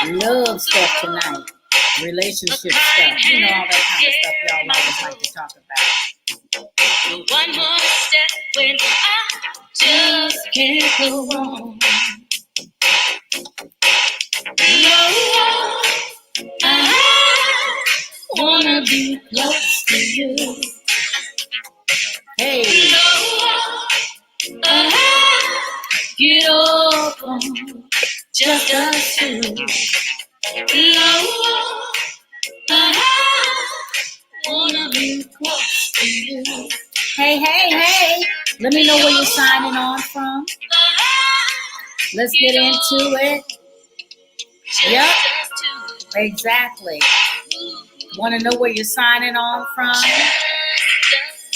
Love stuff tonight. Relationship stuff. You know, all that kind of stuff y'all always like to talk about. One more step when I just can't go on. I wanna be close to you. Hey. Get off on just us two. I wanna be close to you. Hey. Let me know where you're signing on from. Let's get into it. Yep. Exactly. Want to know where you're signing on from?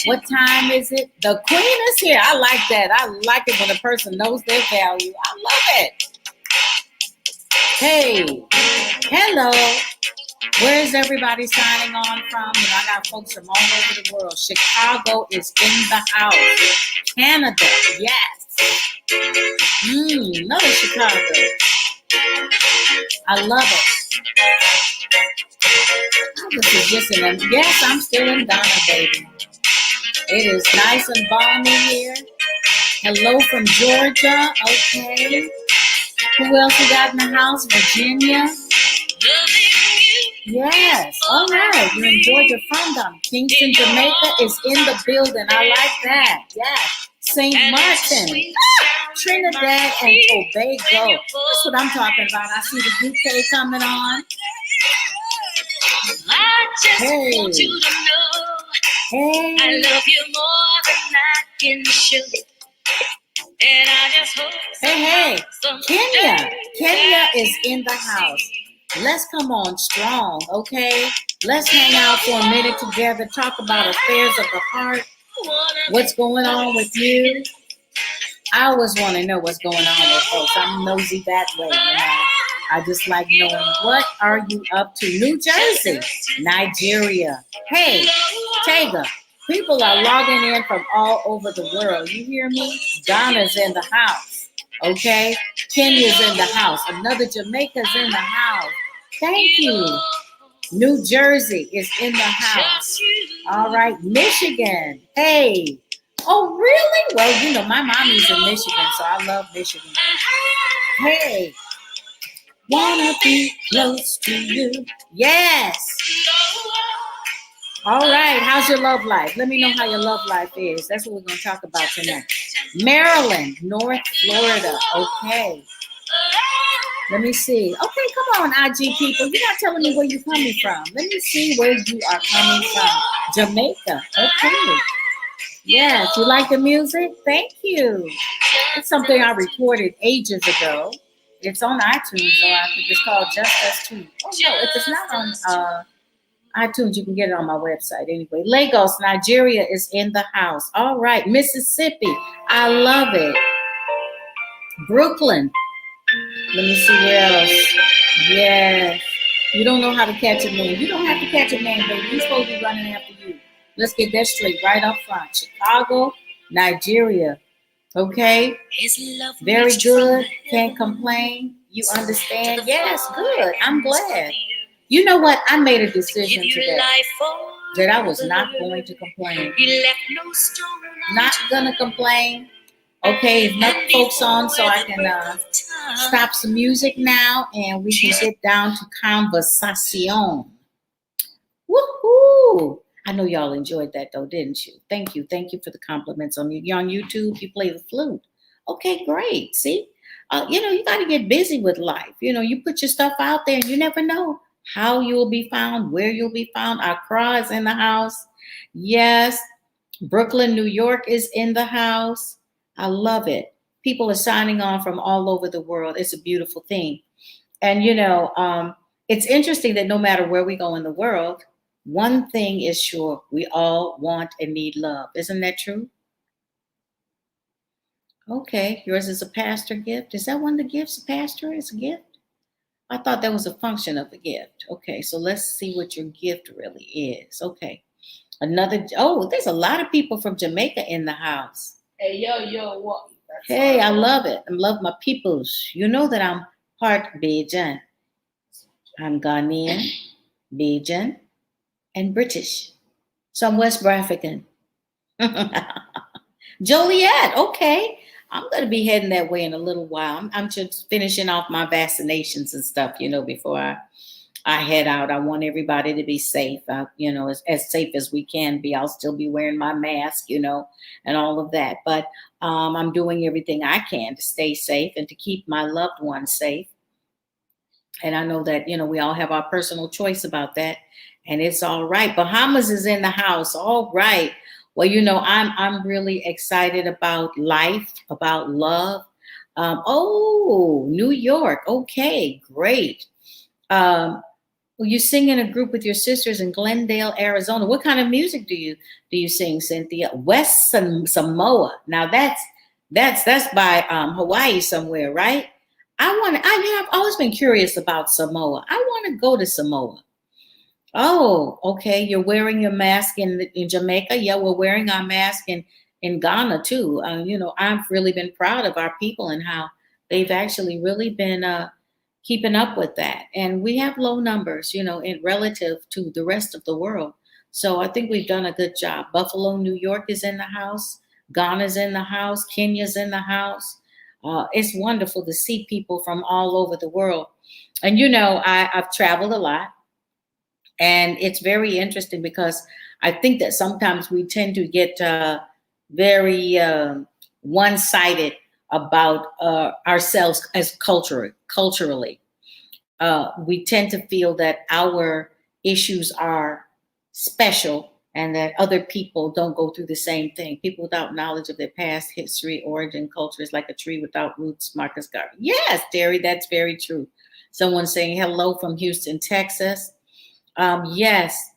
What time is it? The queen is here. I like that. I like it when a person knows their value. I love it. Hey. Hello. Where is everybody signing on from? You know, I got folks from all over the world. Chicago is in the house. Canada, yes. Another Chicago. I love it. I was just in them. Yes, I'm still in Ghana, baby. It is nice and balmy here. Hello from Georgia. Okay. Who else we got in the house? Virginia. Yes. All right. You're in Georgia from them. Kingston, Jamaica is in the building. I like that. Yes. St. Martin. Trinidad and Tobago. That's what I'm talking about. I see the UK coming on. I just want you to know I love you more than I can show. And I just hope Kenya is in the house. Let's come on strong, okay? Let's hang out for a minute together, talk about affairs of the heart. What's going on with you? I always want to know what's going on with folks. I'm nosy that way, you know. I just like knowing what are you up to. New Jersey, Nigeria. Hey, Tega, people are logging in from all over the world. You hear me? Ghana's in the house. Okay? Kenya's in the house. Another Jamaica's in the house. Thank you. New Jersey is in the house. All right. Michigan. Hey. Oh, really? Well, you know, my mommy's in Michigan, so I love Michigan. Hey. Wanna be close to you. Yes. All right. How's your love life? Let me know how your love life is. That's what we're going to talk about tonight. Maryland, North Florida. Okay. Let me see. Okay, come on, IG people. You're not telling me where you're coming from. Let me see where you are coming from. Jamaica. Okay. Yes. You like the music? Thank you. It's something I recorded ages ago. It's on iTunes, so I could just call Just Us Two. Oh, no. If it's not on iTunes, you can get it on my website anyway. Lagos, Nigeria is in the house. All right. Mississippi. I love it. Brooklyn. Let me see where else. Yes. You don't know how to catch a man. You don't have to catch a man, baby. He's supposed to be running after you. Let's get that straight right up front. Chicago, Nigeria. Okay? Very good. Can't complain. You understand? Yes, good. I'm glad. You know what? I made a decision today that I was not going to complain. Not gonna complain. Okay, enough folks on so I can stop some music now and we can get down to conversation. Woohoo! I know y'all enjoyed that though, didn't you? Thank you. Thank you for the compliments on you. You're on YouTube, you play the flute. Okay, great. See? You know, you got to get busy with life. You know, you put your stuff out there and you never know how you'll be found, where you'll be found. Accra is in the house. Yes. Brooklyn, New York is in the house. I love it. People are signing on from all over the world. It's a beautiful thing. And, you know, it's interesting that no matter where we go in the world, one thing is sure, we all want and need love. Isn't that true? Okay, yours is a pastor gift. Is that one of the gifts? A pastor is a gift? I thought that was a function of the gift. Okay, so let's see what your gift really is. Okay. There's a lot of people from Jamaica in the house. Hey, yo, what? Hey, I love it. I love my peoples. You know that I'm Part Bajan. I'm Ghanaian, Bajan, and British. So I'm West African. Joliet, okay. I'm going to be heading that way in a little while. I'm just finishing off my vaccinations and stuff, before I head out. I want everybody to be safe, as safe as we can be. I'll still be wearing my mask, and all of that. But I'm doing everything I can to stay safe and to keep my loved ones safe. And I know that, we all have our personal choice about that. And it's all right. Bahamas is in the house. All right. Well, I'm really excited about life, about love. New York. Okay, great. Well, you sing in a group with your sisters in Glendale, Arizona. What kind of music do you sing, Cynthia? Samoa. Now that's by Hawaii somewhere, right? I've always been curious about Samoa. I want to go to Samoa. Oh, okay. You're wearing your mask in Jamaica. Yeah, we're wearing our mask in Ghana too. I've really been proud of our people and how they've actually really been keeping up with that. And we have low numbers, in relative to the rest of the world. So I think we've done a good job. Buffalo, New York is in the house. Ghana's in the house. Kenya's in the house. It's wonderful to see people from all over the world. And, I've traveled a lot. And it's very interesting because I think that sometimes we tend to get very one-sided about ourselves as culturally. We tend to feel that our issues are special and that other people don't go through the same thing. People without knowledge of their past history, origin, culture is like a tree without roots, Marcus Garvey. Yes, Terry, that's very true. Someone saying hello from Houston, Texas. Yes,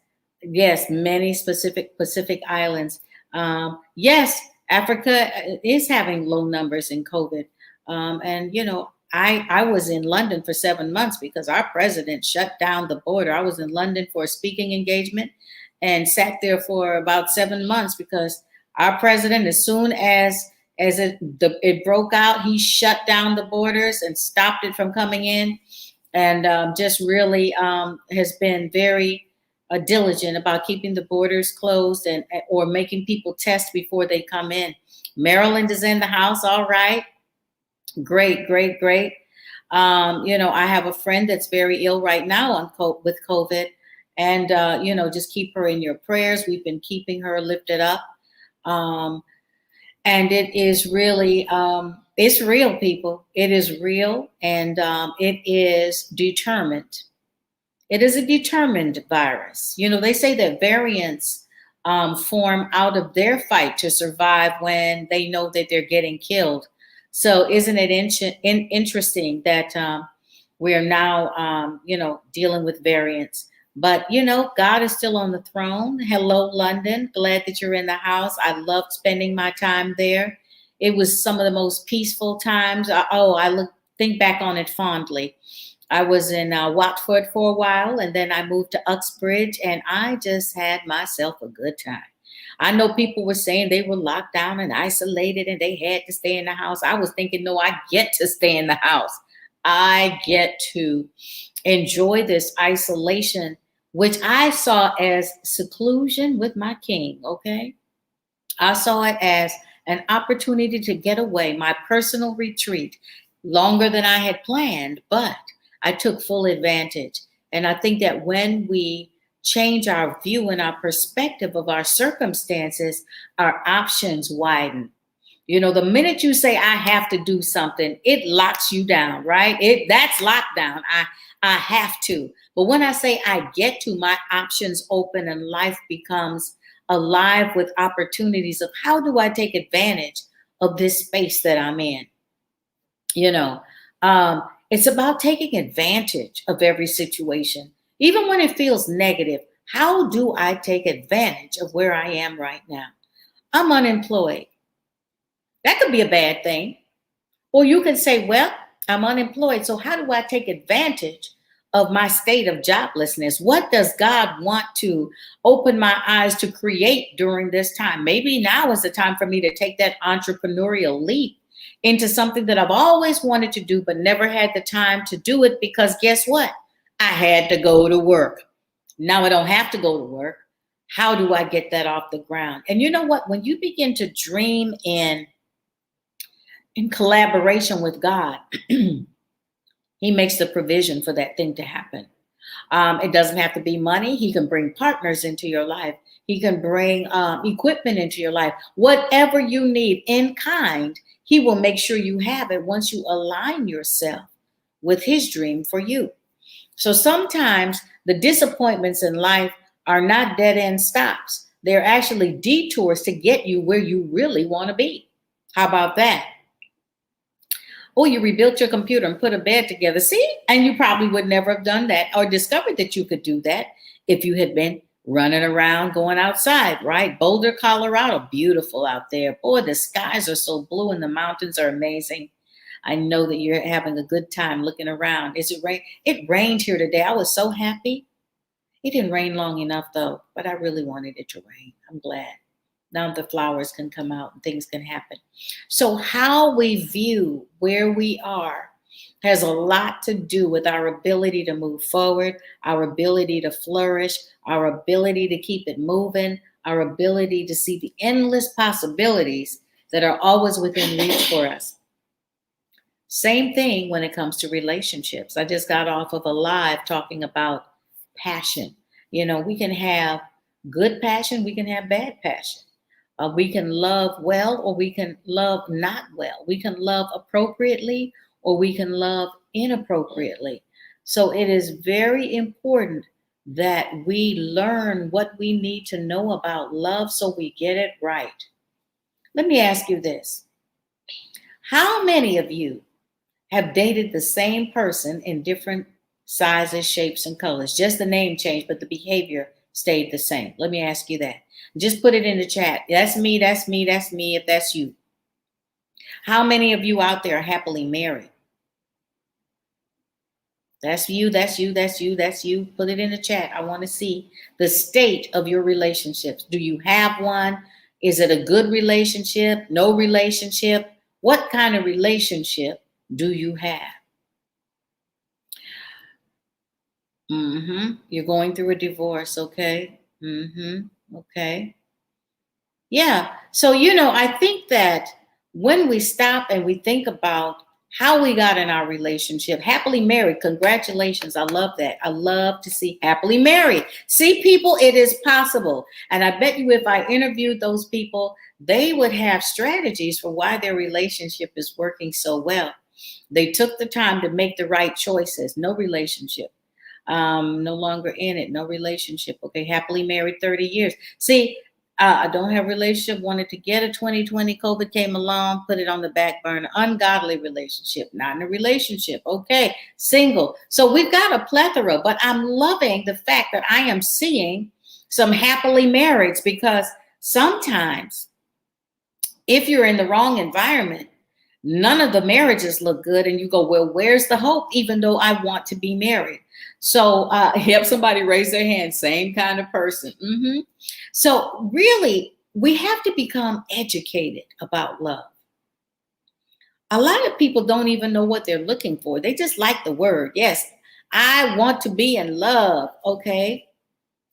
many specific Pacific islands. Yes, Africa is having low numbers in COVID. I was in London for 7 months because our president shut down the border. I was in London for a speaking engagement and sat there for about 7 months because our president, as soon as it broke out, he shut down the borders and stopped it from coming in. And just really has been very diligent about keeping the borders closed or making people test before they come in. Maryland is in the house, all right. Great. I have a friend that's very ill right now with COVID, and just keep her in your prayers. We've been keeping her lifted up, and it is really. It's real, people. It is real, and it is determined. It is a determined virus. They say that variants form out of their fight to survive when they know that they're getting killed. So isn't it interesting that we are now, dealing with variants? But, God is still on the throne. Hello, London. Glad that you're in the house. I loved spending my time there. It was some of the most peaceful times. Think back on it fondly. I was in Watford for a while, and then I moved to Uxbridge, and I just had myself a good time. I know people were saying they were locked down and isolated, and they had to stay in the house. I was thinking, no, I get to stay in the house. I get to enjoy this isolation, which I saw as seclusion with my king, okay? I saw it as an opportunity to get away, my personal retreat, longer than I had planned, but I took full advantage. And I think that when we change our view and our perspective of our circumstances, our options widen. The minute you say, I have to do something, it locks you down, right? That's lockdown. I have to. But when I say I get to, my options open and life becomes alive with opportunities of how do I take advantage of this space that I'm in? It's about taking advantage of every situation, even when it feels negative. How do I take advantage of where I am right now? I'm unemployed. That could be a bad thing. Or you can say, well, I'm unemployed. So how do I take advantage of my state of joblessness? What does God want to open my eyes to create during this time? Maybe now is the time for me to take that entrepreneurial leap into something that I've always wanted to do, but never had the time to do it because guess what? I had to go to work. Now I don't have to go to work. How do I get that off the ground? And you know what? When you begin to dream in collaboration with God, He makes the provision for that thing to happen. It doesn't have to be money. He can bring partners into your life. He can bring equipment into your life. Whatever you need in kind, He will make sure you have it once you align yourself with His dream for you. So sometimes the disappointments in life are not dead end stops. They're actually detours to get you where you really want to be. How about that? Oh, you rebuilt your computer and put a bed together. See? And you probably would never have done that or discovered that you could do that if you had been running around going outside, right? Boulder, Colorado, beautiful out there. Boy, the skies are so blue and the mountains are amazing. I know that you're having a good time looking around. Is it rain? It rained here today. I was so happy. It didn't rain long enough though, but I really wanted it to rain. I'm glad. Now the flowers can come out and things can happen. So how we view where we are has a lot to do with our ability to move forward, our ability to flourish, our ability to keep it moving, our ability to see the endless possibilities that are always within reach for us. Same thing when it comes to relationships. I just got off of a live talking about passion. You know, we can have good passion, we can have bad passion. We can love well or we can love not well. We can love appropriately or we can love inappropriately. So it is very important that we learn what we need to know about love so we get it right. Let me ask you this. How many of you have dated the same person in different sizes, shapes, and colors? Just the name changed, but the behavior stayed the same. Let me ask you that. Just put it in the chat. That's me, that's me, that's me, if that's you. How many of you out there are happily married? That's you, that's you, that's you, that's you. Put it in the chat. I want to see the state of your relationships. Do you have one? Is it a good relationship? No relationship? What kind of relationship do you have? You're going through a divorce, okay? Okay. Yeah. So, I think that when we stop and we think about how we got in our relationship, happily married, congratulations. I love that. I love to see happily married. See, people, it is possible. And I bet you if I interviewed those people, they would have strategies for why their relationship is working so well. They took the time to make the right choices. No relationship. No longer in it, no relationship. Okay, happily married 30 years. See, I don't have a relationship, wanted to get a 2020, COVID came along, put it on the back burner. Ungodly relationship, not in a relationship. Okay, single. So we've got a plethora, but I'm loving the fact that I am seeing some happily marrieds because sometimes if you're in the wrong environment, none of the marriages look good and you go, well, where's the hope, even though I want to be married? So have somebody raise their hand, same kind of person. So really, we have to become educated about love. A lot of people don't even know what they're looking for. They just like the word. Yes, I want to be in love. Okay.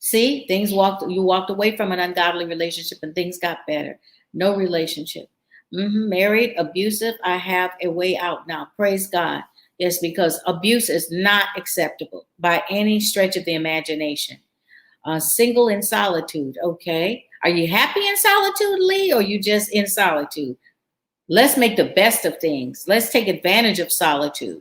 See, you walked away from an ungodly relationship and things got better. No relationship. Married, abusive. I have a way out now. Praise God. Yes, because abuse is not acceptable by any stretch of the imagination. Single in solitude. Okay. Are you happy in solitude, Lee, or you just in solitude? Let's make the best of things. Let's take advantage of solitude.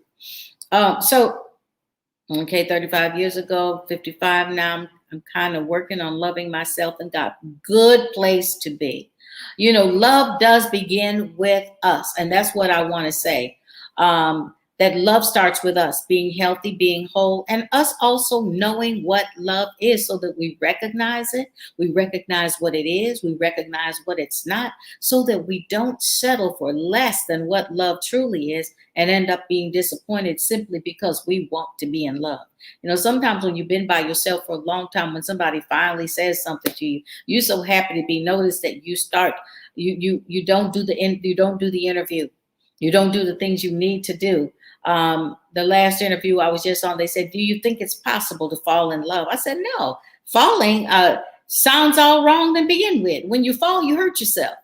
Okay, 35 years ago, 55 now, I'm kind of working on loving myself and God. Good place to be. Love does begin with us. And that's what I want to say. That love starts with us being healthy, being whole, and us also knowing what love is so that we recognize it. We recognize what it is. We recognize what it's not so that we don't settle for less than what love truly is and end up being disappointed simply because we want to be in love. Sometimes when you've been by yourself for a long time, when somebody finally says something to you, you're so happy to be noticed that you don't do the interview. You don't do the things you need to do. The last interview I was just on, they said, do you think it's possible to fall in love? I said, no. Falling sounds all wrong to begin with. When you fall, you hurt yourself.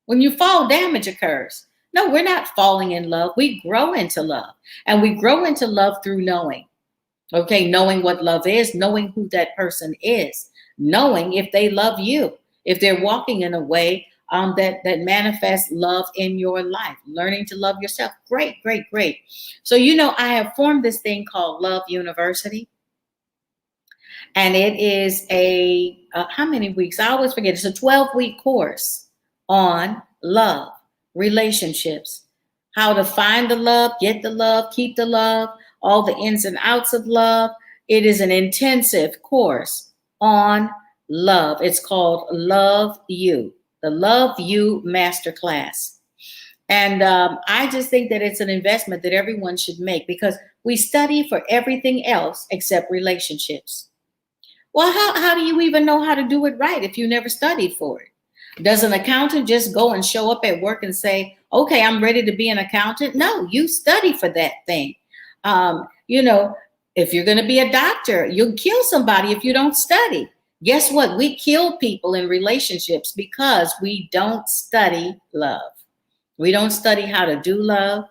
When you fall, damage occurs. No, we're not falling in love. We grow into love. And we grow into love through knowing. Okay, knowing what love is, knowing who that person is, knowing if they love you, if they're walking in a way that manifests love in your life, learning to love yourself. Great, great, great. So, I have formed this thing called Love University. And it is how many weeks? I always forget. It's a 12-week course on love, relationships, how to find the love, get the love, keep the love, all the ins and outs of love. It is an intensive course on love. It's called Love You, the Love You Masterclass. And I just think that it's an investment that everyone should make, because we study for everything else except relationships. Well, how do you even know how to do it right if you never studied for it? Does an accountant just go and show up at work and say, okay, I'm ready to be an accountant? No, you study for that thing. If you're going to be a doctor, you'll kill somebody if you don't study. Guess what? We kill people in relationships because we don't study love. We don't study how to do love.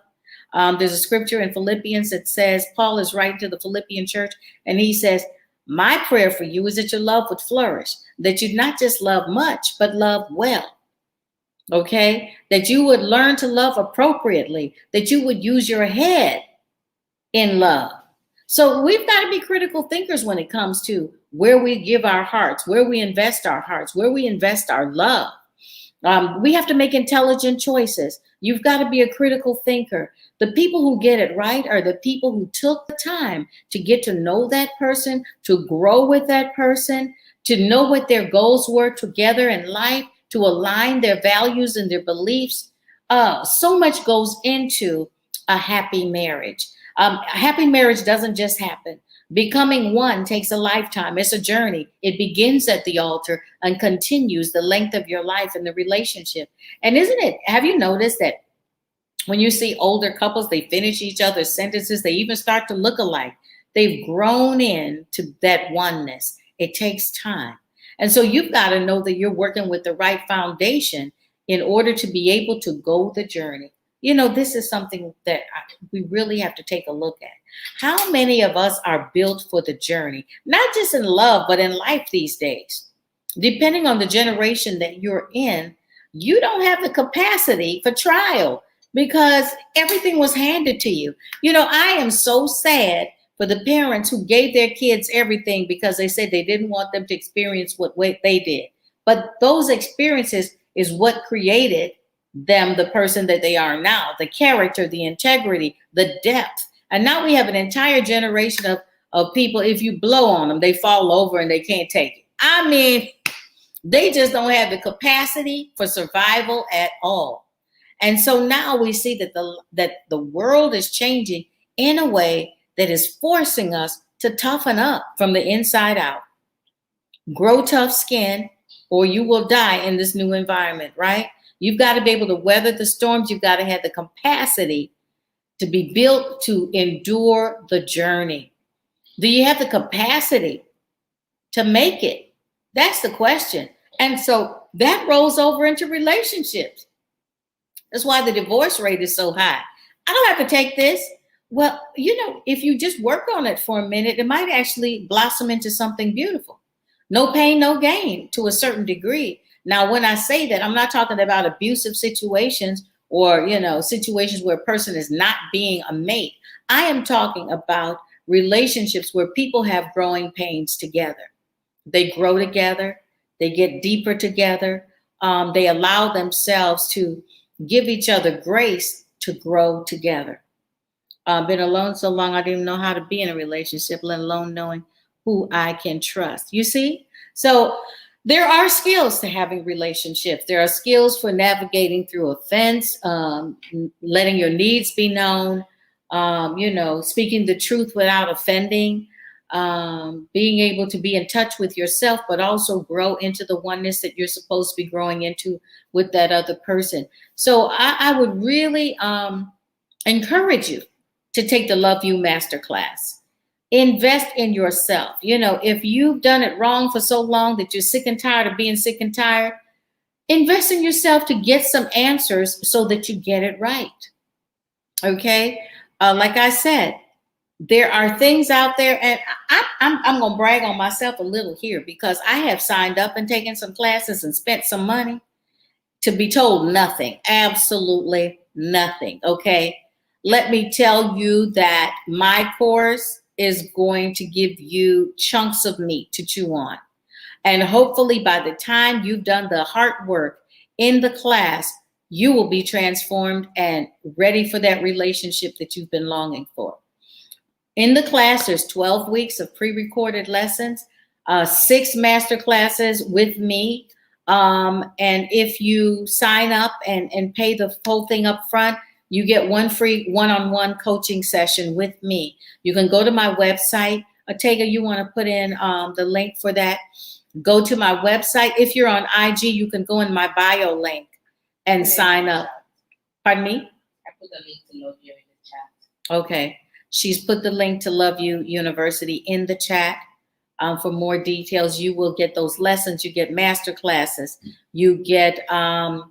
There's a scripture in Philippians that says, Paul is writing to the Philippian church, and he says, my prayer for you is that your love would flourish, that you'd not just love much, but love well. Okay? That you would learn to love appropriately, that you would use your head in love. So we've got to be critical thinkers when it comes to where we give our hearts, where we invest our hearts, where we invest our love. We have to make intelligent choices. You've got to be a critical thinker. The people who get it right are the people who took the time to get to know that person, to grow with that person, to know what their goals were together in life, to align their values and their beliefs. So much goes into a happy marriage. A happy marriage doesn't just happen. Becoming one takes a lifetime. It's a journey. It begins at the altar and continues the length of your life in the relationship. And have you noticed that when you see older couples, they finish each other's sentences, they even start to look alike. They've grown into that oneness. It takes time. And so you've got to know that you're working with the right foundation in order to be able to go the journey. This is something that we really have to take a look at. How many of us are built for the journey, not just in love, but in life these days? Depending on the generation that you're in, you don't have the capacity for trial because everything was handed to you. I am so sad for the parents who gave their kids everything because they said they didn't want them to experience what they did. But those experiences is what created them the person that they are now, the character, the integrity, the depth. And now we have an entire generation of people, if you blow on them, they fall over and they can't take it. I mean, they just don't have the capacity for survival at all. And so now we see that the world is changing in a way that is forcing us to toughen up from the inside out. Grow tough skin or you will die in this new environment, right? You've got to be able to weather the storms. You've got to have the capacity to be built to endure the journey. Do you have the capacity to make it? That's the question. And so that rolls over into relationships. That's why the divorce rate is so high. I don't have to take this. Well, if you just work on it for a minute, it might actually blossom into something beautiful. No pain, no gain to a certain degree. Now, when I say that, I'm not talking about abusive situations or, situations where a person is not being a mate. I am talking about relationships where people have growing pains together. They grow together. They get deeper together. They allow themselves to give each other grace to grow together. Been alone so long, I didn't even know how to be in a relationship, let alone knowing who I can trust. You see? So there are skills to having relationships. There are skills for navigating through offense, letting your needs be known, speaking the truth without offending. being able to be in touch with yourself, but also grow into the oneness that you're supposed to be growing into with that other person. So I would really encourage you to take the Love You Masterclass. Invest in yourself. You know, if you've done it wrong for so long that you're sick and tired of being sick and tired, invest in yourself to get some answers so that you get it right. Okay. Like I said, there are things out there, and I'm going to brag on myself a little here because I have signed up and taken some classes and spent some money to be told nothing, absolutely nothing. Okay. Let me tell you that my course is going to give you chunks of meat to chew on. And hopefully, by the time you've done the hard work in the class, you will be transformed and ready for that relationship that you've been longing for. In the class, there's 12 weeks of pre-recorded lessons, 6 master classes with me. And if you sign up and pay the whole thing up front, you get one free one-on-one coaching session with me. You can go to my website. Atega, you want to put in the link for that? Go to my website. If you're on IG, you can go in my bio link and sign up. Pardon me? I put the link to Love You in the chat. Okay. She's put the link to Love You University in the chat. For more details, you will get those lessons. You get master classes. You get a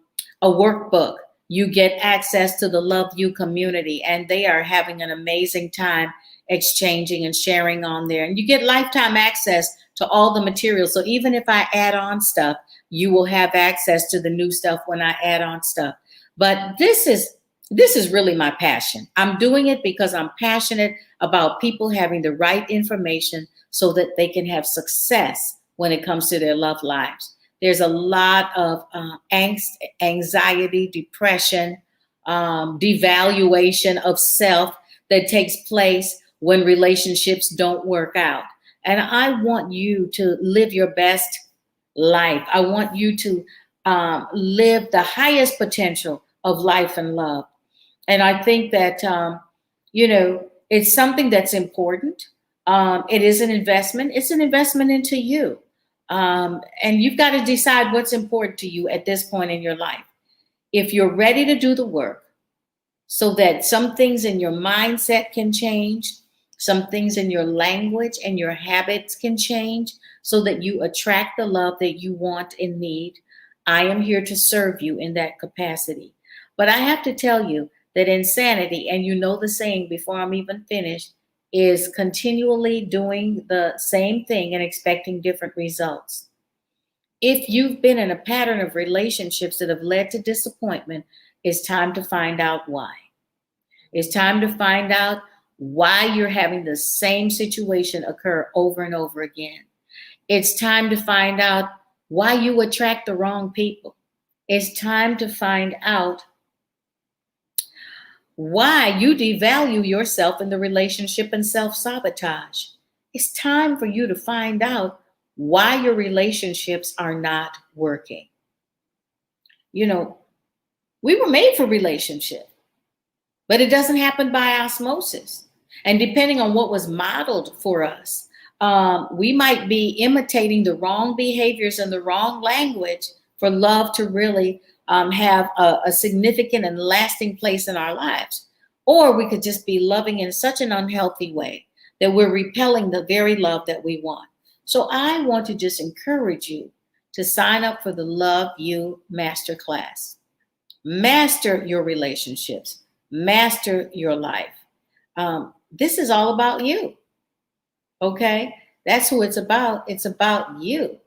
workbook. You get access to the Love You community. And they are having an amazing time exchanging and sharing on there. And you get lifetime access to all the materials. So even if I add on stuff, you will have access to the new stuff when I add on stuff. But this is really my passion. I'm doing it because I'm passionate about people having the right information so that they can have success when it comes to their love lives. There's a lot of angst, anxiety, depression, devaluation of self that takes place when relationships don't work out. And I want you to live your best life. I want you to live the highest potential of life and love. And I think that, it's something that's important. It is an investment. It's an investment into you. And you've got to decide what's important to you at this point in your life. If you're ready to do the work so that some things in your mindset can change, some things in your language and your habits can change so that you attract the love that you want and need, I am here to serve you in that capacity. But I have to tell you that insanity, and you know the saying before I'm even finished, is continually doing the same thing and expecting different results. If you've been in a pattern of relationships that have led to disappointment, it's time to find out why. It's time to find out why you're having the same situation occur over and over again. It's time to find out why you attract the wrong people. It's time to find out why you devalue yourself in the relationship and self-sabotage. It's time for you to find out why your relationships are not working. You know, we were made for relationship, but it doesn't happen by osmosis. And depending on what was modeled for us, we might be imitating the wrong behaviors and the wrong language for love to really have a significant and lasting place in our lives. Or we could just be loving in such an unhealthy way that we're repelling the very love that we want. So I want to just encourage you to sign up for the Love You Masterclass. Master your relationships. Master your life. This is all about you. Okay? That's who it's about. It's about you.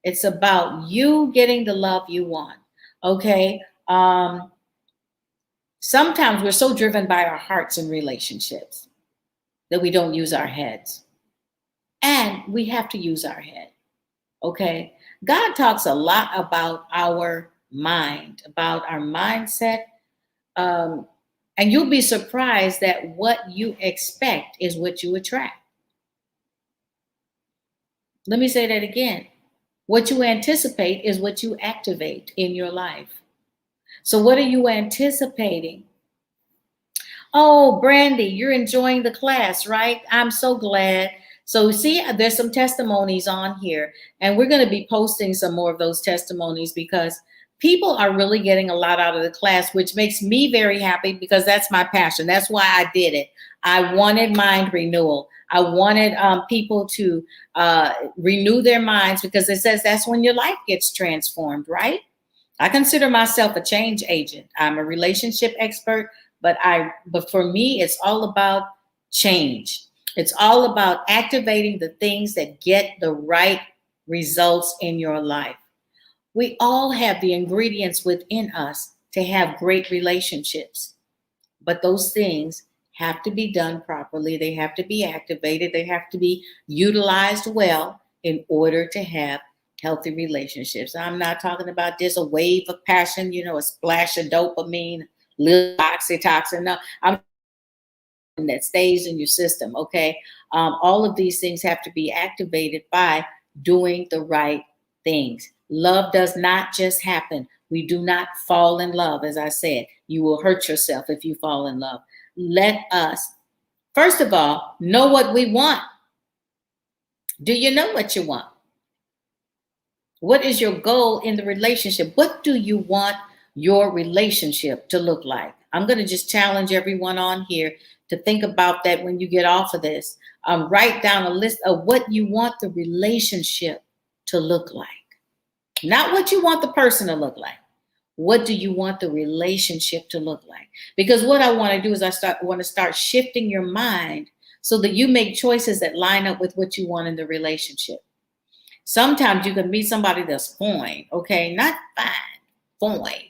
It's about you getting the love you want. Okay? Sometimes we're so driven by our hearts in relationships that we don't use our heads. And we have to use our head. Okay? God talks a lot about our mind, about our mindset. And you'll be surprised that what you expect is what you attract. Let me say that again. What you anticipate is what you activate in your life. So what are you anticipating? Oh, Brandy, you're enjoying the class, right? I'm so glad. So see, there's some testimonies on here, and we're going to be posting some more of those testimonies because people are really getting a lot out of the class, which makes me very happy because that's my passion. That's why I did it. I wanted mind renewal. I wanted people to renew their minds because it says that's when your life gets transformed, right? I consider myself a change agent. I'm a relationship expert, but for me, it's all about change. It's all about activating the things that get the right results in your life. We all have the ingredients within us to have great relationships, but those things have to be done properly. They have to be activated. They have to be utilized well in order to have healthy relationships. I'm not talking about just a wave of passion, a splash of dopamine, little oxytocin. No, I'm that stays in your system. Okay. All of these things have to be activated by doing the right things. Love does not just happen. We do not fall in love. As I said, you will hurt yourself if you fall in love. Let us, first of all, know what we want. Do you know what you want? What is your goal in the relationship? What do you want your relationship to look like? I'm going to just challenge everyone on here to think about that when you get off of this. Write down a list of what you want the relationship to look like. Not what you want the person to look like. What do you want the relationship to look like? Because what I want to do is want to start shifting your mind so that you make choices that line up with what you want in the relationship. Sometimes you can meet somebody that's fine, okay? Not fine, fine.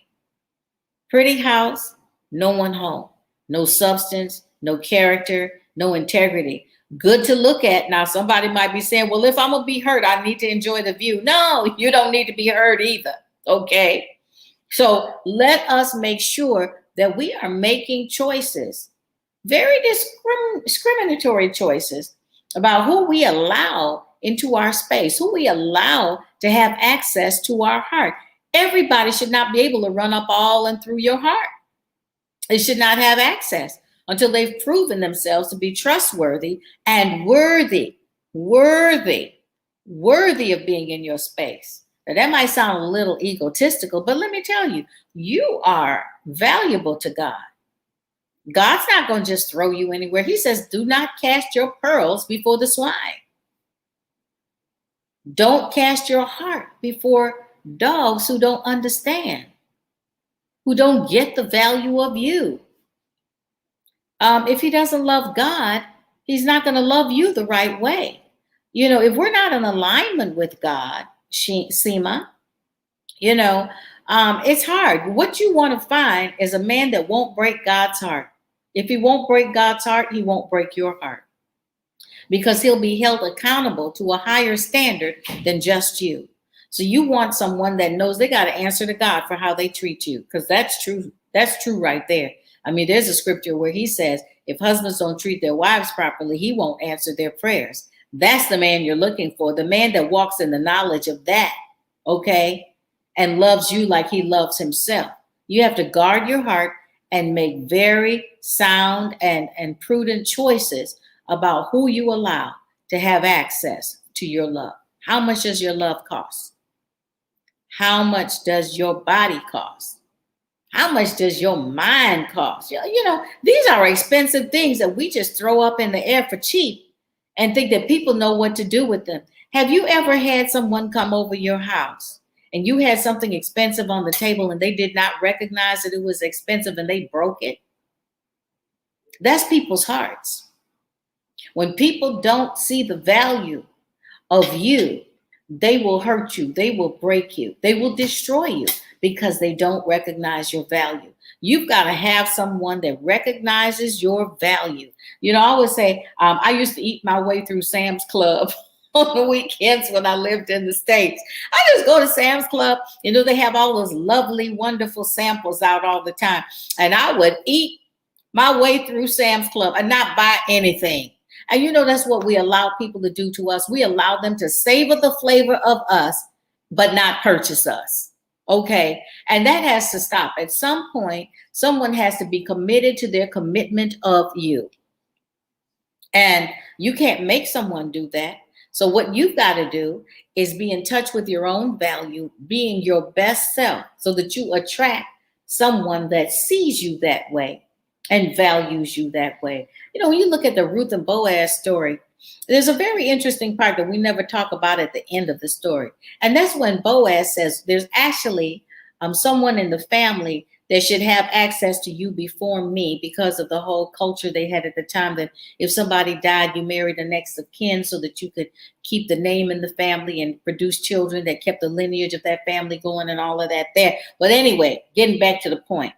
Pretty house, no one home. No substance, no character, no integrity. Good to look at. Now, somebody might be saying, well, if I'm going to be hurt, I need to enjoy the view. No, you don't need to be hurt either, okay? So let us make sure that we are making choices, very discriminatory choices about who we allow into our space, who we allow to have access to our heart. Everybody should not be able to run up all and through your heart. They should not have access until they've proven themselves to be trustworthy and worthy of being in your space. Now, that might sound a little egotistical, but let me tell you, you are valuable to God. God's not going to just throw you anywhere. He says, do not cast your pearls before the swine. Don't cast your heart before dogs who don't understand, who don't get the value of you. If he doesn't love God, he's not going to love you the right way. If we're not in alignment with God, Seema, it's hard. What you want to find is a man that won't break God's heart. If he won't break God's heart, he won't break your heart, because he'll be held accountable to a higher standard than just you. So you want someone that knows they got to answer to God for how they treat you, because that's true. That's true right there. I mean, there's a scripture where he says, if husbands don't treat their wives properly, he won't answer their prayers. That's the man you're looking for, the man that walks in the knowledge of that, okay, and loves you like he loves himself. You have to guard your heart and make very sound and prudent choices about who you allow to have access to your love. How much does your love cost? How much does your body cost? How much does your mind cost? These are expensive things that we just throw up in the air for cheap and think that people know what to do with them. Have you ever had someone come over your house and you had something expensive on the table and they did not recognize that it was expensive and they broke it? That's people's hearts. When people don't see the value of you, they will hurt you. They will break you. They will destroy you because they don't recognize your value. You've got to have someone that recognizes your value. I always say, I used to eat my way through Sam's Club on the weekends when I lived in the States. I just go to Sam's Club. They have all those lovely, wonderful samples out all the time. And I would eat my way through Sam's Club and not buy anything. And that's what we allow people to do to us. We allow them to savor the flavor of us, but not purchase us. Okay. And that has to stop. At some point, someone has to be committed to their commitment of you. And you can't make someone do that. So what you've got to do is be in touch with your own value, being your best self, so that you attract someone that sees you that way and values you that way. You know, when you look at the Ruth and Boaz story, there's a very interesting part that we never talk about at the end of the story. And that's when Boaz says there's actually someone in the family that should have access to you before me, because of the whole culture they had at the time, that if somebody died, you married the next of kin so that you could keep the name in the family and produce children that kept the lineage of that family going and all of that there. But anyway, getting back to the point,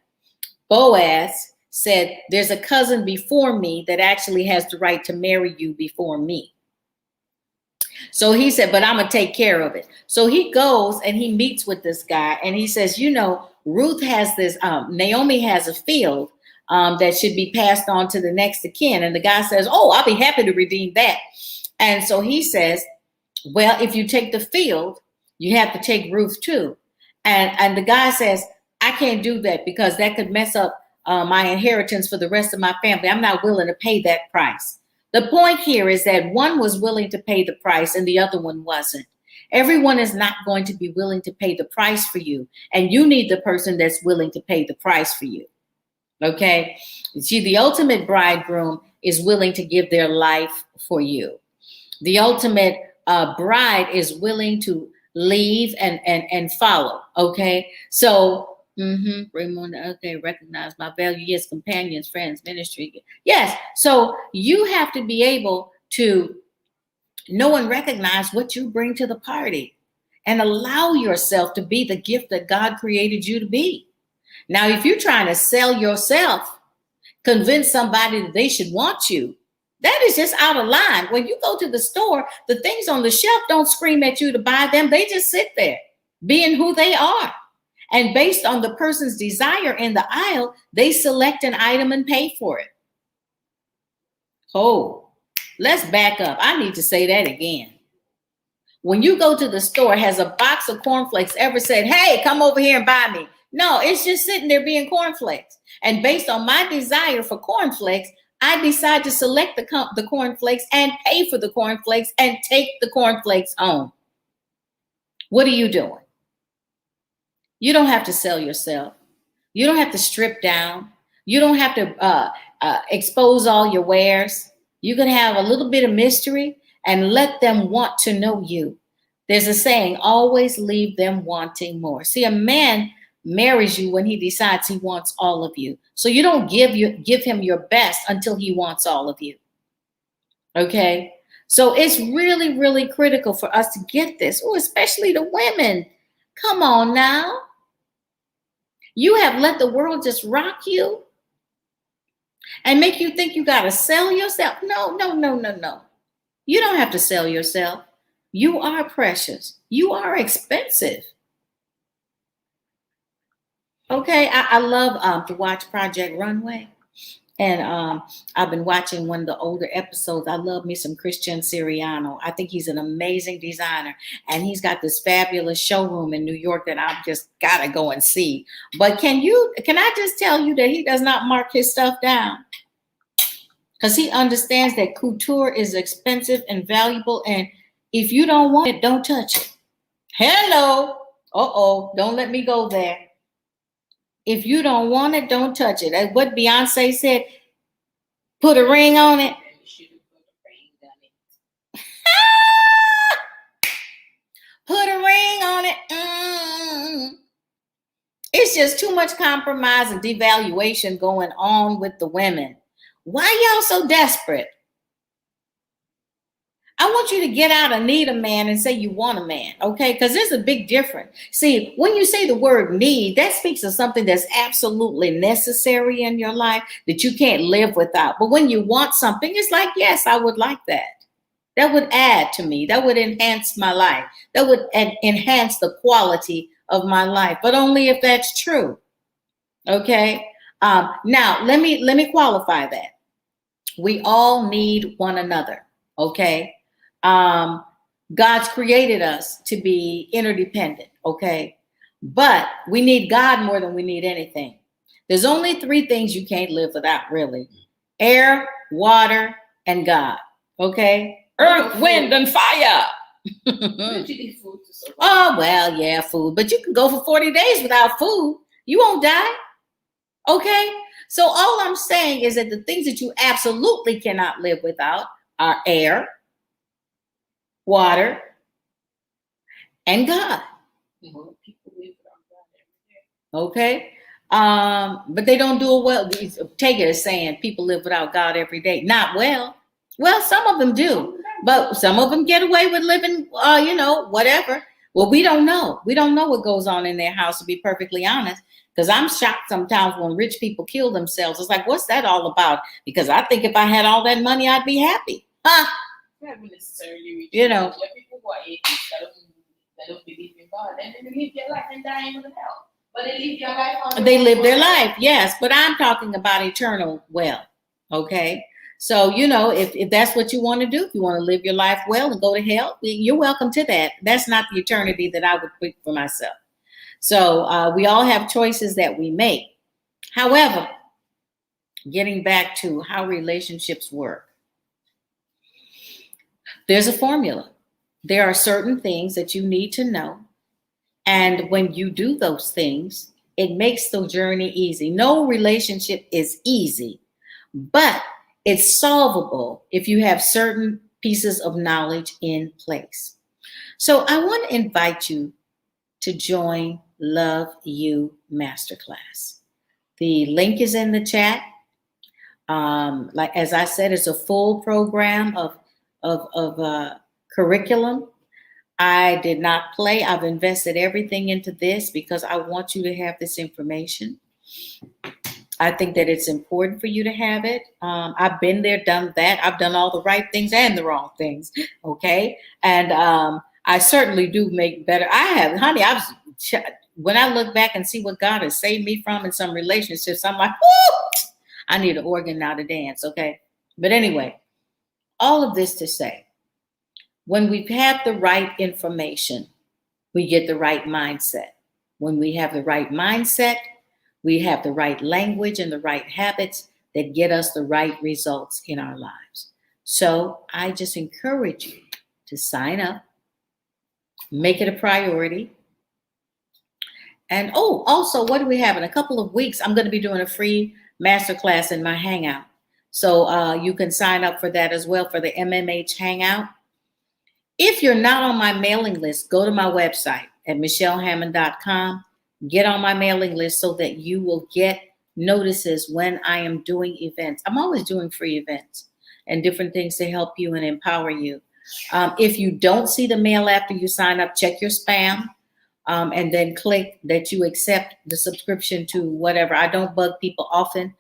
Boaz said, there's a cousin before me that actually has the right to marry you before me. So he said, but I'm going to take care of it. So he goes and he meets with this guy and he says, you know, Ruth has this, Naomi has a field that should be passed on to the next of kin. And the guy says, oh, I'll be happy to redeem that. And so he says, well, if you take the field, you have to take Ruth too. And the guy says, I can't do that because that could mess up my inheritance for the rest of my family. I'm not willing to pay that price. The point here is that one was willing to pay the price and the other one wasn't. Everyone is not going to be willing to pay the price for you. And you need the person that's willing to pay the price for you. Okay? See, the ultimate bridegroom is willing to give their life for you. The ultimate bride is willing to leave and follow. Okay? So, okay, recognize my value. Yes, companions, friends, ministry. Yes. So you have to be able to know and recognize what you bring to the party and allow yourself to be the gift that God created you to be. Now, if you're trying to sell yourself, convince somebody that they should want you, that is just out of line. When you go to the store, the things on the shelf don't scream at you to buy them. They just sit there being who they are. And based on the person's desire in the aisle, they select an item and pay for it. Oh, let's back up. I need to say that again. When you go to the store, has a box of cornflakes ever said, hey, come over here and buy me? No, it's just sitting there being cornflakes. And based on my desire for cornflakes, I decide to select the cornflakes and pay for the cornflakes and take the cornflakes home. What are you doing? You don't have to sell yourself. You don't have to strip down. You don't have to expose all your wares. You can have a little bit of mystery and let them want to know you. There's a saying, always leave them wanting more. See, a man marries you when he decides he wants all of you. So you don't give him your best until he wants all of you. Okay? So it's really, really critical for us to get this. Oh, especially the women. Come on now. You have let the world just rock you and make you think you got to sell yourself. No. You don't have to sell yourself. You are precious. You are expensive. Okay, I love to watch Project Runway. And I've been watching one of the older episodes. I love me some Christian Siriano. I think he's an amazing designer. And he's got this fabulous showroom in New York that I've just got to go and see. But can I just tell you that he does not mark his stuff down? Because he understands that couture is expensive and valuable. And if you don't want it, don't touch it. Hello. Don't let me go there. If you don't want it, don't touch it. That's what Beyonce said, put a ring on it. Put a ring on it. It's just too much compromise and devaluation going on with the women. Why y'all so desperate? I want you to get out and need a man and say you want a man, okay? Because there's a big difference. See, when you say the word need, that speaks of something that's absolutely necessary in your life that you can't live without. But when you want something, it's like, yes, I would like that. That would add to me. That would enhance my life. That would enhance the quality of my life, but only if that's true, okay? Now, let me qualify that. We all need one another, okay? God's created us to be interdependent, okay? But we need God more than we need anything. There's only 3 things you can't live without, really. Air, water, and God. Okay? Earth, wind, and fire. Don't you need food to survive? Oh, well, yeah, food. But you can go for 40 days without food. You won't die. Okay? So all I'm saying is that the things that you absolutely cannot live without are air, water, and God. Well, people live without God every day. Okay? But they don't do it well. Take it as saying people live without God every day. Not well. Well, some of them do, but some of them get away with living, whatever. Well, we don't know. We don't know what goes on in their house, to be perfectly honest. Because I'm shocked sometimes when rich people kill themselves. It's like, what's that all about? Because I think if I had all that money, I'd be happy. Huh? Not necessarily rich. You know. There are people who are atheists that don't believe in God, and they live their life and die in hell. But they live their life. They live their life, yes. But I'm talking about eternal well. Okay. So, if that's what you want to do, if you want to live your life well and go to hell, you're welcome to that. That's not the eternity that I would pick for myself. So we all have choices that we make. However, getting back to how relationships work, there's a formula. There are certain things that you need to know. And when you do those things, it makes the journey easy. No relationship is easy, but it's solvable if you have certain pieces of knowledge in place. So I want to invite you to join Love You Masterclass. The link is in the chat. Like as I said, it's a full program of curriculum. I did not play. I've invested everything into this because I want you to have this information. I think that it's important for you to have it. I've been there, done that. I've done all the right things and the wrong things. Okay. And I certainly do make better. I have, honey, when I look back and see what God has saved me from in some relationships, I'm like, whoo, I need an organ now to dance. Okay. But anyway, all of this to say, when we have the right information, we get the right mindset. When we have the right mindset, we have the right language and the right habits that get us the right results in our lives. So I just encourage you to sign up, make it a priority. And also, what do we have? In a couple of weeks, I'm going to be doing a free masterclass in my Hangout. So you can sign up for that as well for the MMH Hangout. If you're not on my mailing list, go to my website at michellehammond.com. Get on my mailing list so that you will get notices when I am doing events. I'm always doing free events and different things to help you and empower you. If you don't see the mail after you sign up, check your spam and then click that you accept the subscription to whatever. I don't bug people often,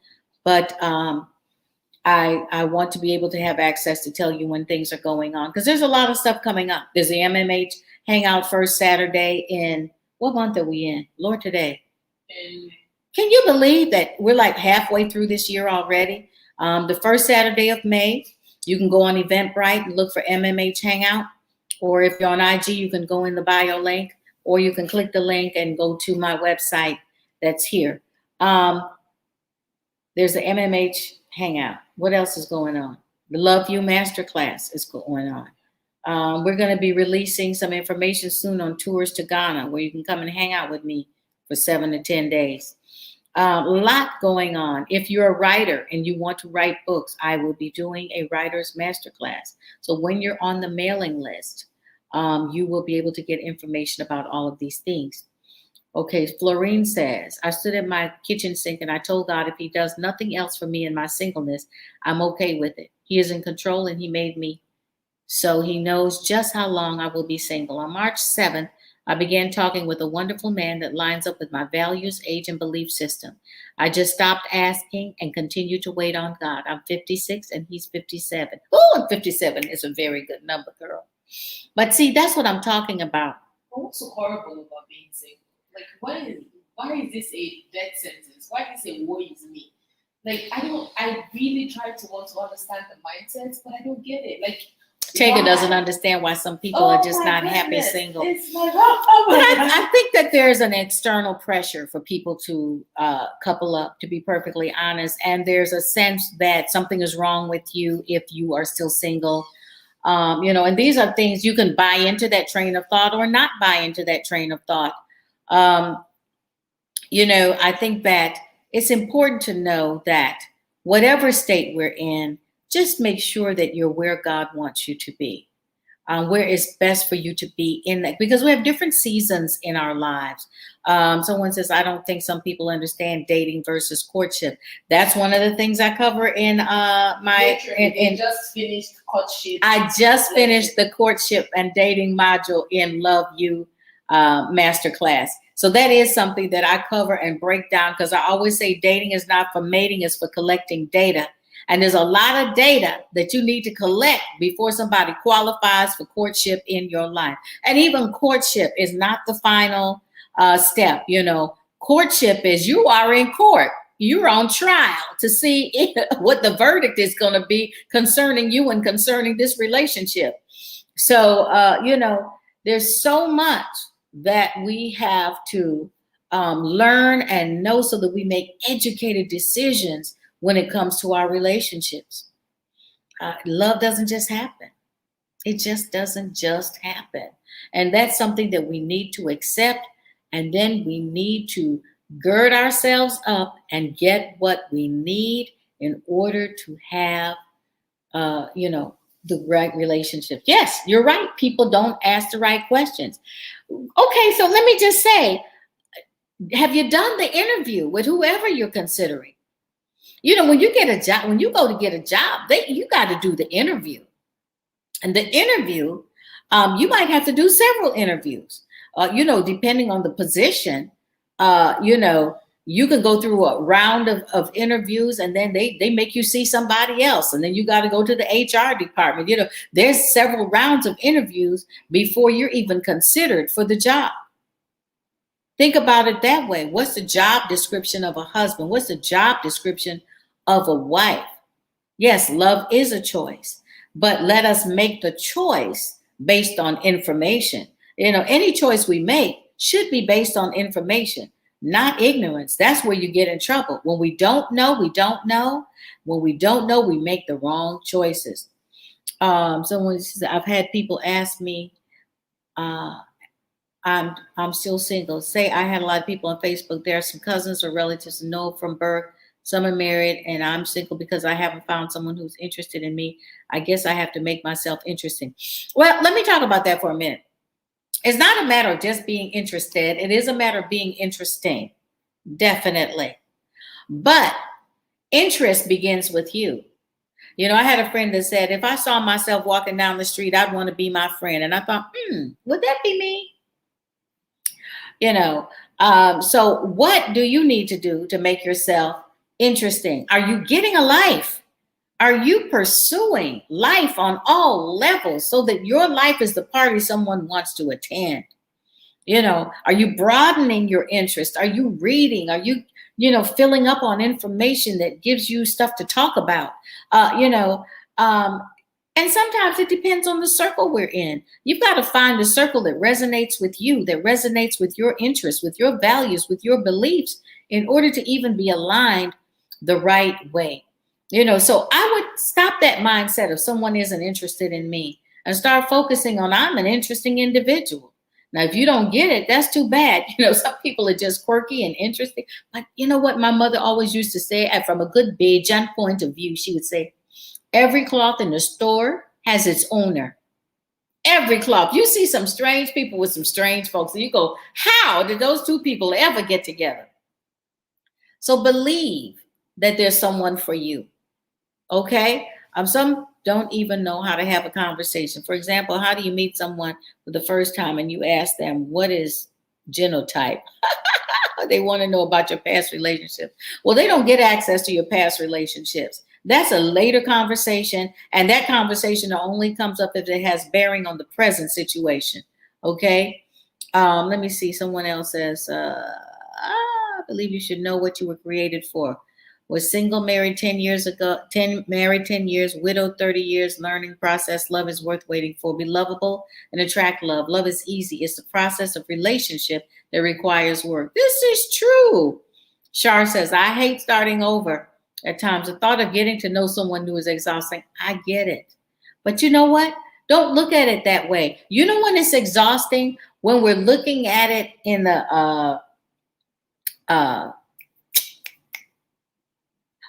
but I want to be able to have access to tell you when things are going on because there's a lot of stuff coming up. There's the MMH Hangout first Saturday in, what month are we in? Lord, today. Can you believe that we're like halfway through this year already? The first Saturday of May, you can go on Eventbrite and look for MMH Hangout. Or if you're on IG, you can go in the bio link, or you can click the link and go to my website that's here. There's the MMH Hangout. What else is going on? The Love You Masterclass is going on. We're going to be releasing some information soon on tours to Ghana, where you can come and hang out with me for 7 to 10 days. A lot going on. If you're a writer and you want to write books, I will be doing a writer's masterclass. So when you're on the mailing list, you will be able to get information about all of these things. Okay, Florine says, I stood at my kitchen sink and I told God if he does nothing else for me in my singleness, I'm okay with it. He is in control and he made me. So he knows just how long I will be single. On March 7th, I began talking with a wonderful man that lines up with my values, age, and belief system. I just stopped asking and continue to wait on God. I'm 56 and he's 57. Oh, and 57 is a very good number, girl. But see, that's what I'm talking about. What's so horrible about being single? Like, why is this a death sentence? Why is it woe is me? Like, I really try to want to understand the mindsets, but I don't get it. Like, Taker doesn't understand why some people are just not happy single. But I think that there's an external pressure for people to couple up, to be perfectly honest. And there's a sense that something is wrong with you if you are still single. And these are things you can buy into that train of thought or not buy into that train of thought. I think that it's important to know that whatever state we're in, just make sure that you're where God wants you to be, where it's best for you to be in that, because we have different seasons in our lives. Someone says, I don't think some people understand dating versus courtship. That's one of the things I cover in my. Just finished courtship. I just finished the courtship and dating module in Love You masterclass. So that is something that I cover and break down, because I always say dating is not for mating, it's for collecting data. And there's a lot of data that you need to collect before somebody qualifies for courtship in your life. And even courtship is not the final step. Courtship is you are in court. You're on trial to see what the verdict is going to be concerning you and concerning this relationship. So, there's so much that we have to learn and know so that we make educated decisions when it comes to our relationships. Love doesn't just happen. It just doesn't just happen. And that's something that we need to accept. And then we need to gird ourselves up and get what we need in order to have, the right relationship. Yes, you're right. People don't ask the right questions. Okay, so let me just say, have you done the interview with whoever you're considering? When you get a job, when you go to get a job, you got to do the interview. And the interview, you might have to do several interviews. Depending on the position, you can go through a round of interviews, and then they make you see somebody else. And then you got to go to the HR department. There's several rounds of interviews before you're even considered for the job. Think about it that way. What's the job description of a husband? What's the job description of a wife? Yes, love is a choice, but let us make the choice based on information. Any choice we make should be based on information, not ignorance. That's where you get in trouble. When we don't know, we don't know. When we don't know, we make the wrong choices. Someone says, I've had people ask me, I'm still single. Say I had a lot of people on Facebook. There are some cousins or relatives who know from birth. Some are married, and I'm single because I haven't found someone who's interested in me. I guess I have to make myself interesting. Well, let me talk about that for a minute. It's not a matter of just being interested. It is a matter of being interesting, definitely. But interest begins with you. I had a friend that said, if I saw myself walking down the street, I'd want to be my friend. And I thought, would that be me? So what do you need to do to make yourself interesting? Are you getting a life? Are you pursuing life on all levels so that your life is the party someone wants to attend? Are you broadening your interest? Are you reading? Are you, filling up on information that gives you stuff to talk about? And sometimes it depends on the circle we're in. You've got to find a circle that resonates with you, that resonates with your interests, with your values, with your beliefs, in order to even be aligned the right way. So I would stop that mindset of someone isn't interested in me and start focusing on I'm an interesting individual. Now, if you don't get it, that's too bad. Some people are just quirky and interesting. But you know what my mother always used to say, and from a good Bajan point of view, she would say, every cloth in the store has its owner. Every cloth. You see some strange people with some strange folks, and you go, how did those two people ever get together? So believe that there's someone for you. Okay? Some don't even know how to have a conversation. For example, how do you meet someone for the first time and you ask them, what is genotype? They want to know about your past relationship. Well, they don't get access to your past relationships. That's a later conversation, and that conversation only comes up if it has bearing on the present situation. Okay? Let me see. Someone else says, I believe you should know what you were created for. Was single, married 10 years ago, 10 married 10 years, widowed 30 years, learning process. Love is worth waiting for. Be lovable and attract love. Love is easy. It's the process of relationship that requires work. This is true. Shar says, I hate starting over at times. The thought of getting to know someone new is exhausting. I get it. But you know what? Don't look at it that way. You know when it's exhausting? When we're looking at it in the uh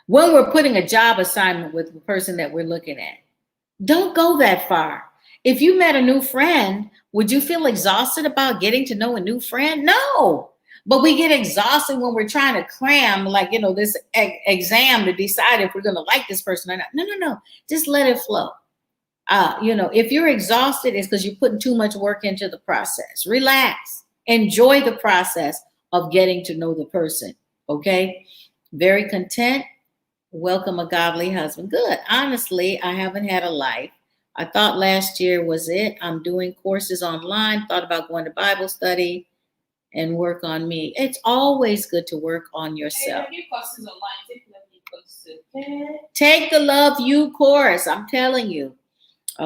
when we're putting a job assignment with the person that we're looking at. Don't go that far. If you met a new friend, would you feel exhausted about getting to know a new friend? No. But we get exhausted when we're trying to cram, like, this exam to decide if we're going to like this person or not. No, no, no. Just let it flow. If you're exhausted, it's because you're putting too much work into the process. Relax. Enjoy the process of getting to know the person. Okay? Very content. Welcome a godly husband. Good. Honestly, I haven't had a life. I thought last year was it. I'm doing courses online, thought about going to Bible study and work on me. It's always good to work on yourself. Hey, courses online. Take the Love You course. I'm telling you.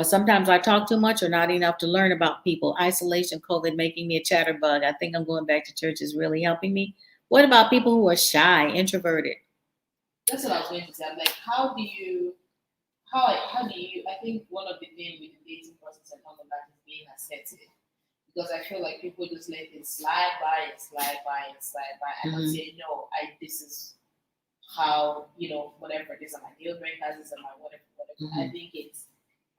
Sometimes I talk too much or not enough to learn about people. Isolation, COVID, making me a chatterbug. I think I'm going back to church is really helping me. What about people who are shy, introverted? That's what I was going to say. I'm like, how do you, I think one of the things with the dating process and all of that is being assertive. Because I feel like people just let it slide by and slide by and slide by and not say, no, this is how, whatever, these are my deal breakers, these are my whatever.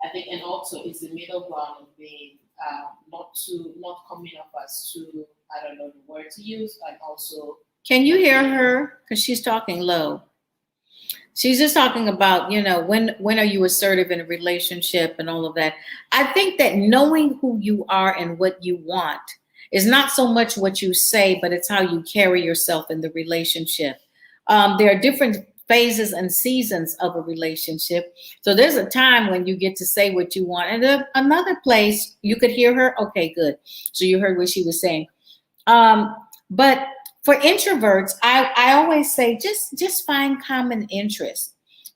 I think, and also it's the middle ground of being not coming up as too, I don't know the word to use, and also. Can you hear her? Because she's talking low. She's just talking about, when are you assertive in a relationship and all of that. I think that knowing who you are and what you want is not so much what you say, but it's how you carry yourself in the relationship. There are different phases and seasons of a relationship. So there's a time when you get to say what you want. And then another place you could hear her. Okay, good. So you heard what she was saying. But for introverts, I always say just find common interests,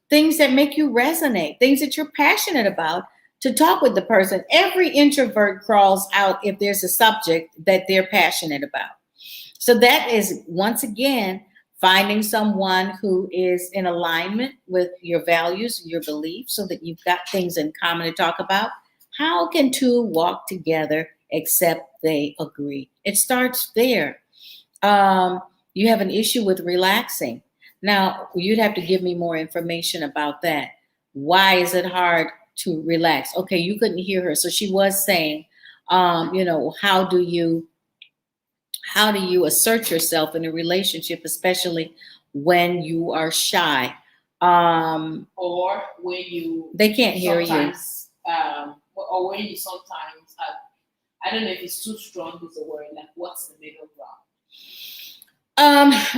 things that make you resonate, things that you're passionate about, to talk with the person. Every introvert crawls out if there's a subject that they're passionate about. So that is, once again, finding someone who is in alignment with your values, your beliefs, so that you've got things in common to talk about. How can two walk together except they agree? It starts there. You have an issue with relaxing. Now, you'd have to give me more information about that. Why is it hard to relax? Okay, you couldn't hear her. So she was saying, how do you assert yourself in a relationship, especially when you are shy? Or when you... They can't hear you. Or when you sometimes... I don't know if it's too strong with the word, like what's the middle ground?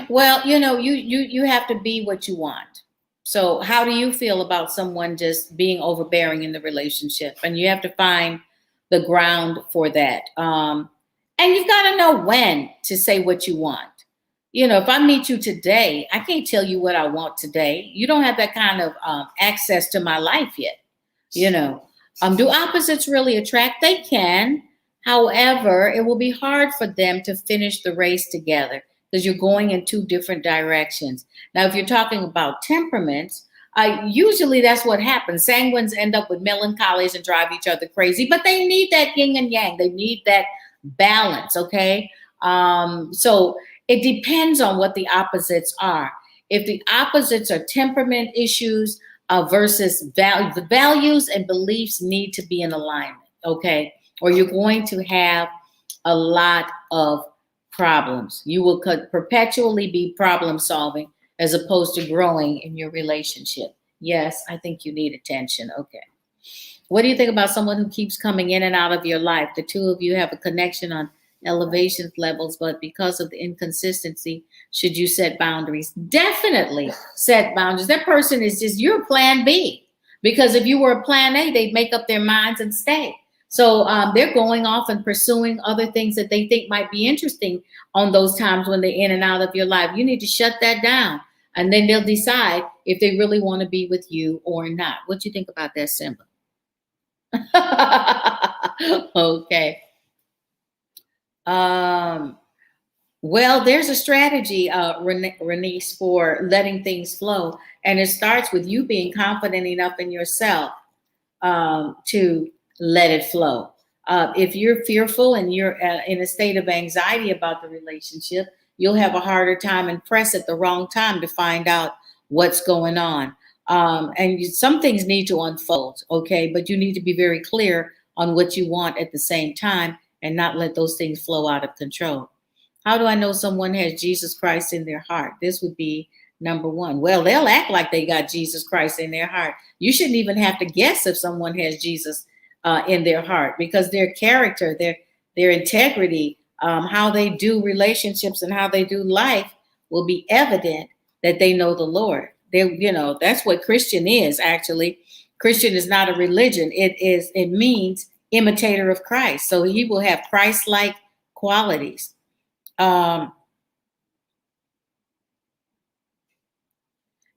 Well, you have to be what you want. So how do you feel about someone just being overbearing in the relationship? And you have to find the ground for that. And you've got to know when to say what you want. If I meet you today, I can't tell you what I want today. You don't have that kind of access to my life yet. Do opposites really attract? They can. However, it will be hard for them to finish the race together, because you're going in two different directions. Now, if you're talking about temperaments, usually that's what happens. Sanguines end up with melancholies and drive each other crazy, but they need that yin and yang. They need that balance, okay? So it depends on what the opposites are. If the opposites are temperament issues versus the values and beliefs need to be in alignment, okay? Or you're going to have a lot of problems. You will perpetually be problem solving as opposed to growing in your relationship. Yes, I think you need attention. Okay. What do you think about someone who keeps coming in and out of your life? The two of you have a connection on elevation levels, but because of the inconsistency, should you set boundaries? Definitely set boundaries. That person is just your plan B, because if you were a plan A, they'd make up their minds and stay. So they're going off and pursuing other things that they think might be interesting on those times when they're in and out of your life. You need to shut that down. And then they'll decide if they really want to be with you or not. What do you think about that, Simba? Okay. Um, well, there's a strategy, Renice, for letting things flow. And it starts with you being confident enough in yourself to let it flow. If you're fearful and you're in a state of anxiety about the relationship, you'll have a harder time and press at the wrong time to find out what's going on. Some things need to unfold, okay? But you need to be very clear on what you want at the same time and not let those things flow out of control. How do I know someone has Jesus Christ in their heart? This would be number one. Well, they'll act like they got Jesus Christ in their heart. You shouldn't even have to guess if someone has Jesus in their heart, because their character, their integrity, how they do relationships and how they do life will be evident that they know the Lord. That's what Christian is actually. Christian is not a religion. It means imitator of Christ. So he will have Christ-like qualities. Um,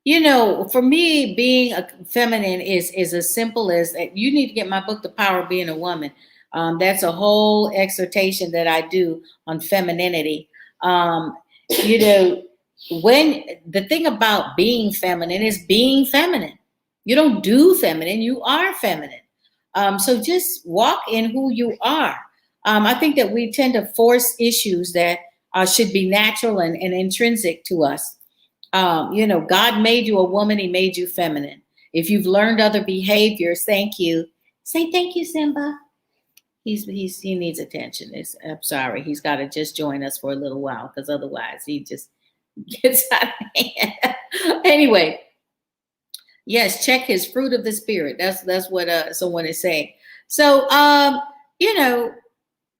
for me, being a feminine is as simple as you need to get my book, The Power of Being a Woman. That's a whole exhortation that I do on femininity. You know, when the thing about being feminine is being feminine. You don't do feminine, you are feminine. So just walk in who you are. I think that we tend to force issues that should be natural and intrinsic to us. God made you a woman, he made you feminine. If you've learned other behaviors, thank you. Say thank you, Simba. He needs attention. I'm sorry. He's got to just join us for a little while, because otherwise he just gets out of hand. Anyway, yes, check his fruit of the spirit. That's what someone is saying. So you know,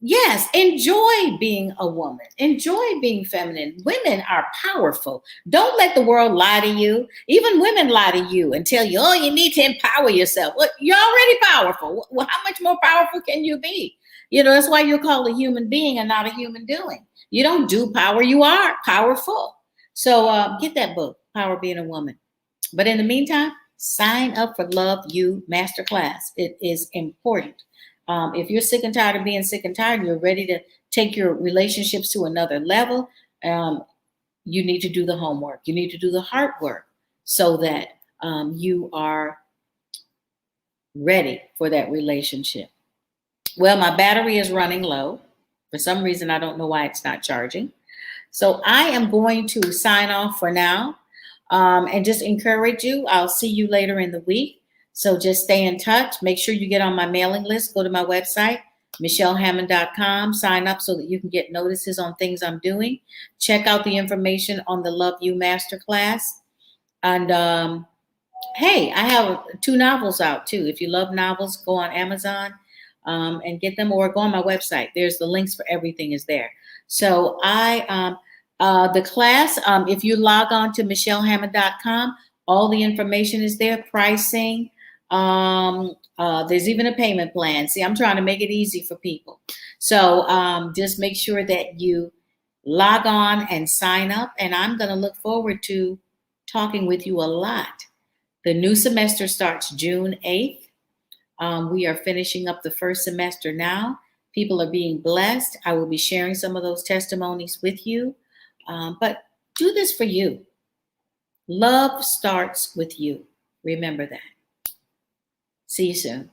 yes, enjoy being a woman. Enjoy being feminine. Women are powerful. Don't let the world lie to you. Even women lie to you and tell you, oh, you need to empower yourself. Well, you're already powerful. Well, how much more powerful can you be? That's why you're called a human being and not a human doing. You don't do power. You are powerful. So get that book, Power of Being a Woman. But in the meantime, sign up for Love You Masterclass. It is important. If you're sick and tired of being sick and tired, and you're ready to take your relationships to another level, you need to do the homework. You need to do the hard work so that you are ready for that relationship. Well, my battery is running low. For some reason, I don't know why it's not charging. So I am going to sign off for now and just encourage you. I'll see you later in the week. So just stay in touch. Make sure you get on my mailing list. Go to my website, michellehammond.com. Sign up so that you can get notices on things I'm doing. Check out the information on the Love You Masterclass. And hey, I have 2 novels out too. If you love novels, go on Amazon and get them, or go on my website. There's the links for everything is there. So the class, if you log on to michellehammond.com, all the information is there, pricing. There's even a payment plan. See, I'm trying to make it easy for people. So just make sure that you log on and sign up. And I'm going to look forward to talking with you a lot. The new semester starts June 8th. We are finishing up the first semester now. People are being blessed. I will be sharing some of those testimonies with you. But do this for you. Love starts with you. Remember that. See you soon.